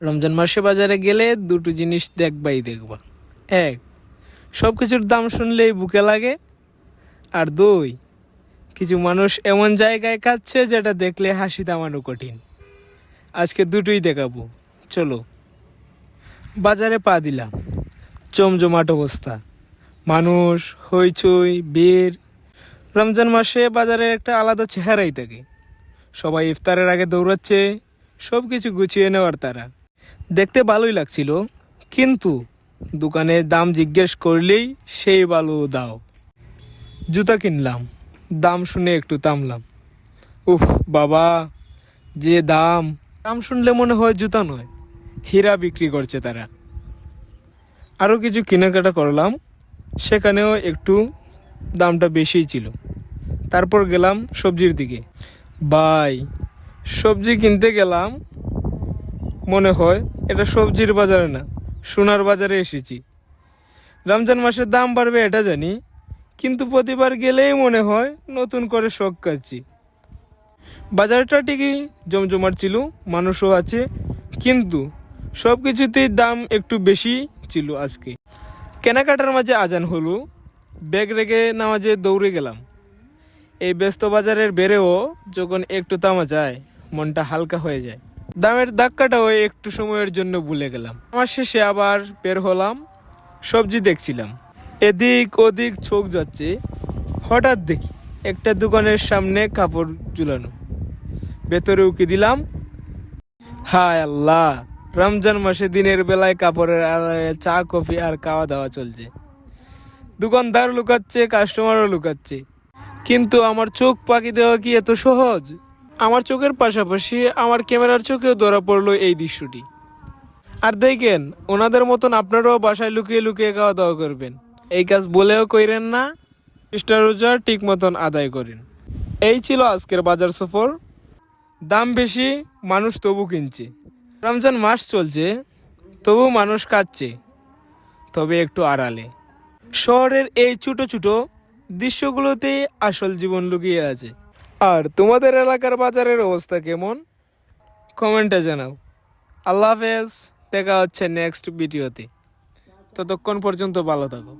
রমজান মাসে বাজারে গেলে দুটো জিনিস দেখবা। এক, সব কিছুর দাম শুনলেই বুকে লাগে। আর দুই, কিছু মানুষ এমন জায়গায় খাচ্ছে যেটা দেখলে হাসি থামানো কঠিন। আজকে দুটোই দেখাবো, চলো। বাজারে পা দিলাম, জমজমাট অবস্থা, মানুষ, হইচই, ভিড়। রমজান মাসে বাজারের একটা আলাদা চেহারাই থাকে। সবাই ইফতারের আগে দৌড়াচ্ছে, সব কিছু গুছিয়ে নেওয়ার তারা। দেখতে ভালোই লাগছিল, কিন্তু দোকানে দাম জিজ্ঞেস করলেই সেই ভালো দাও। জুতা কিনলাম, দাম শুনে একটু থামলাম। উফ বাবা, যে দাম! দাম শুনলে মনে হয় জুতা নয়, হীরা বিক্রি করছে তারা। আরও কিছু কেনাকাটা করলাম, সেখানেও একটু দামটা বেশিই ছিল। তারপর গেলাম সবজির দিকে। ভাই, সবজি কিনতে গেলাম, মনে হয় এটা সবজির বাজারে না, সোনার বাজারে এসেছি। রমজান মাসের দাম বাড়বে এটা জানি, কিন্তু প্রতিবার গেলেই মনে হয় নতুন করে শখ খাচ্ছি। বাজারটা ঠিকই জমজমাট ছিল, মানুষও আছে, কিন্তু সব কিছুতেই দাম একটু বেশি ছিল আজকে। কেনাকাটার মাঝে আজান হলো, ব্যাগ রেখে নামাজে দৌড়ে গেলাম। এই ব্যস্ত বাজারের বেড়েও যখন একটু থামা যায়, মনটা হালকা হয়ে যায়। দামের ধাক্কাটাও একটু সময়ের জন্য ভুলে গেলাম। আমার শেষে আবার বের হলাম, সবজি দেখছিলাম, এদিক ওদিক চোখ যাচ্ছে। হঠাৎ দেখি একটা দোকানের সামনে কাপড় ঝুলানো, ভেতরে উকি দিলাম। হায় আল্লাহ, রমজান মাসে দিনের বেলায় কাপড়ের আড়ালে চা কফি আর খাওয়া দাওয়া চলছে। দোকানদার লুকাচ্ছে, কাস্টমারও লুকাচ্ছে, কিন্তু আমার চোখ পাকি দেওয়া কি এত সহজ? আমার চোখের পাশাপাশি আমার ক্যামেরার চোখেও ধরা পড়লো এই দৃশ্যটি। আর দেখেন, ওনাদের মতন আপনারাও বাসায় লুকিয়ে লুকিয়ে খাওয়া দাওয়া করবেন। এই কাজ বলেও কইরেন না, চেষ্টা রোজা ঠিক মতন আদায় করেন। এই ছিল আজকের বাজার সফর। দাম বেশি, মানুষ তবু কিনছে। রমজান মাস চলছে, তবু মানুষ খাচ্ছে, তবে একটু আড়ালে। শহরের এই ছোট ছোট দৃশ্যগুলোতেই আসল জীবন লুকিয়ে আছে। আর তোমাদের এলাকার বাজারের অবস্থা কেমন? কমেন্টে জানাও। আল্লাহ হাফেজ, দেখা হচ্ছে নেক্সট ভিডিওতে। ততক্ষণ পর্যন্ত ভালো থাকো।